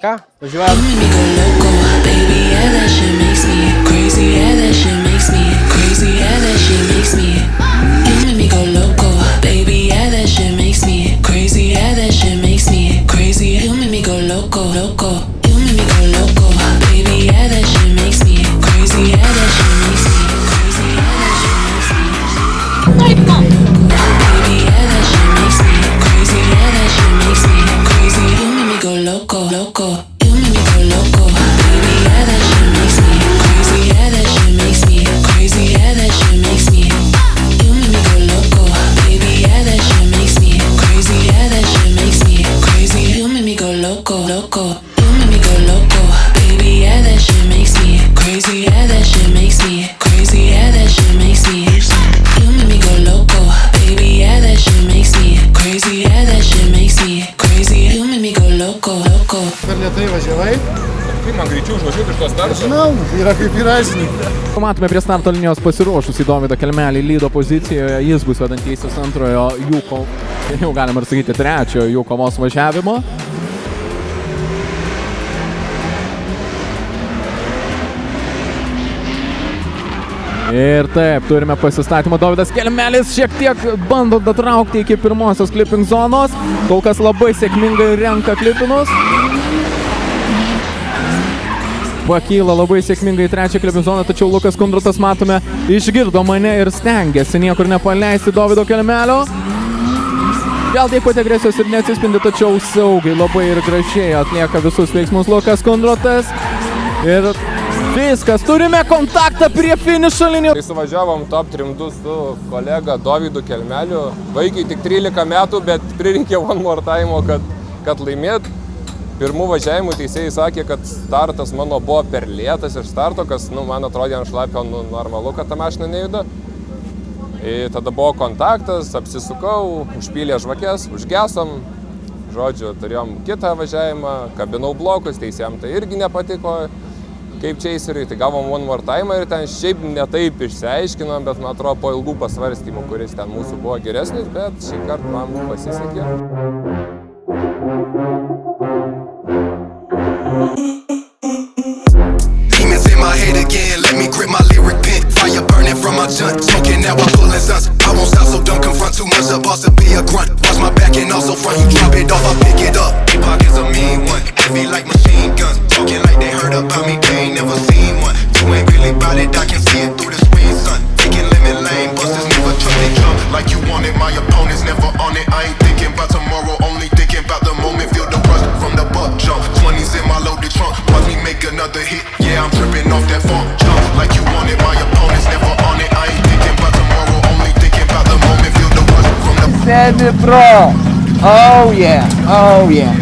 ką, važiuojam. Per lėtai važiavai? Kaip man greičiau užvažiuoti iš tos taršos? Žinau, yra kaip yra, žinai. Matome prie starto linijos pasiruošusį Dovydą Kelmelį lydo pozicijoje. Jis bus vedantysis antrojo jų, jau galima ir sakyti, trečiojo jų kovos važiavimo. Ir taip, turime pasistatymą. Dovydas Kelmelis šiek tiek bando datraukti iki pirmosios clipping zonos. Kol kas labai sėkmingai renka clippinus. Pakyla labai sėkmingai į trečią clipping zoną, tačiau Lukas Kundrotas, matome, išgirdo mane ir stengiasi niekur nepaleisti Dovydo Kelmelio. Gal tiek pat agresijos ir neatsispindi, tačiau saugiai labai ir gražiai atlieka visus veiksmus Lukas Kundrotas. Ir viskas, turime kontaktą prie finišo linijos. Tai suvažiavom top 3-2 su kolega Dovydu Kelmeliu. Vaikiai tik 13 metų, bet pririnkė one more time, kad laimėt. Pirmų važiavimų teisėjai sakė, kad startas mano buvo per lėtas iš starto, kas, man atrodė ant šlapio normalu, kad ta mašina nejuda. Tada buvo kontaktas, apsisukau, užpylė žvakės, užgesom. Žodžiu, turėjom kitą važiavimą, kabinau blokus, teisėjam tai irgi nepatiko. Kaip chaseriui, tai gavom one more time ir ten šiaip netaip išsiaiškinom, bet man atrodo po ilgų pasvarstymų, kuris ten mūsų buvo geresnis, bet šį kartą man pasisekė. Demons in my head again, let me grip my lyric pen. Fire burning from my junk, smoking now I pull as us. I won't stop, so don't confront too much, a boss to be a grunt. Watch my back and also front, you drop it off, I pick it up. Pockets a mean one, heavy like machine guns. Talking like they heard about me, they ain't never seen one. You ain't really bout it, I can see it through the screen, son. Taking lemon lane, busters never trust they jump. Like you want it, my opponent's never on it. I ain't thinking about tomorrow, only thinking about the moment. Feel the rush from the buck jump. 20s in my loaded trunk, watch me make another hit. Yeah, I'm tripping off that funk jump. Like you want it, my opponent's never on it. I ain't thinking about tomorrow, only thinking about the moment. Feel the rush from the Semi-pro! Oh yeah, oh yeah.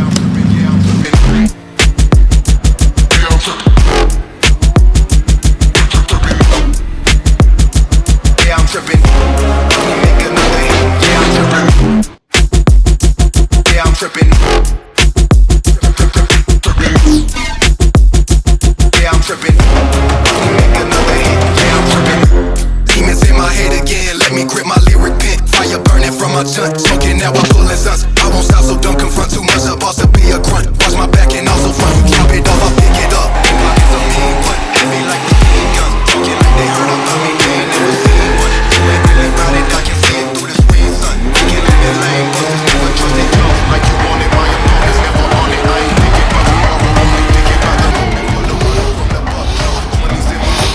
Smoking now I pull as us. I won't stop, so don't confront too much. A boss to be a grunt. Watch my back and also front. You drop it off, I pick it up. Pockets a mean one, heavy like machine guns. Talking like they heard about me, they ain't never seen one. You ain't really bout it, I can see it through the screen, son. Taking lemon lane, busters never trust they jump. Like you want it, my opponent's never on it. I ain't thinking about tomorrow, only thinking about the moment. Feel the rush from the buck jump. 20s in my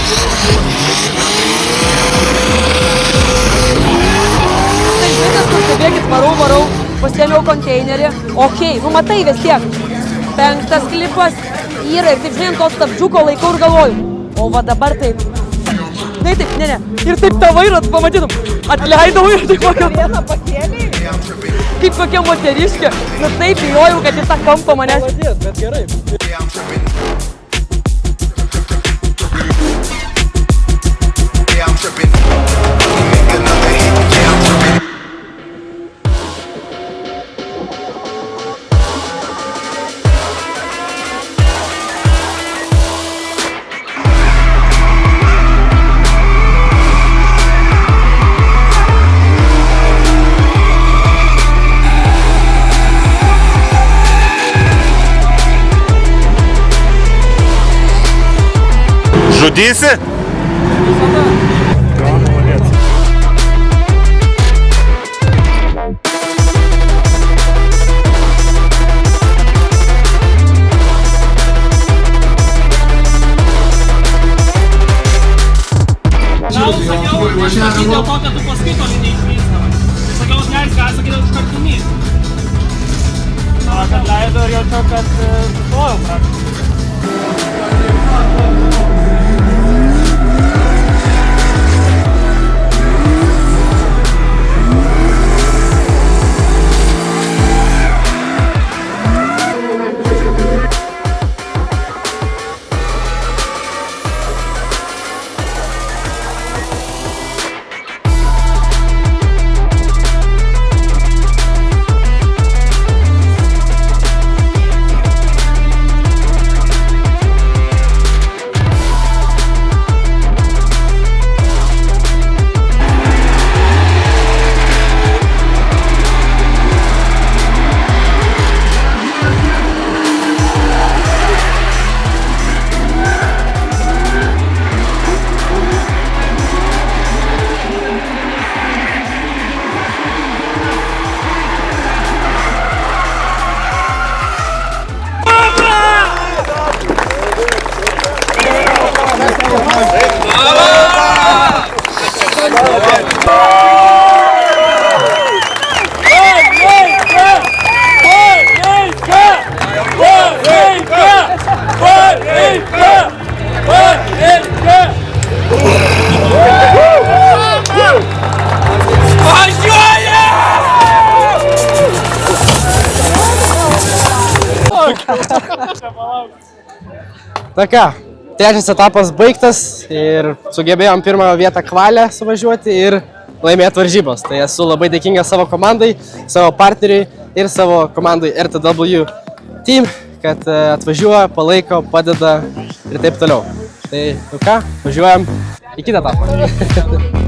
Bėgit, varau, pasėmiau konteinerį. Okei, matai vis tiek. 5. klipas yra ir taip žinai, to stabdžiuko laikau ir galvoju. O va dabar taip. Ne. Ir taip tą vairą pamatytum. Atleidau ir taip kokią vieną pakėlį. Kaip kokia moteriškė. Taip bijojau, kad į tą kampą manęs. Bet gerai. Žudysi? Sakiau, dėl to, kad tu paskui toli neišvystama. Tai sakiau, žinai, ką sakydavau iš kartumį. Na, kad leido ir jaučiau, kad sustojau praktiškai. Na ką, trečias etapas baigtas ir sugebėjom pirmą vietą kvalę suvažiuoti ir laimėti varžybos. Tai esu labai dėkingas savo komandai, savo partneriui ir savo komandai RTW team, kad atvažiuoja, palaiko, padeda ir taip toliau. Tai ką, važiuojam į kitą etapą.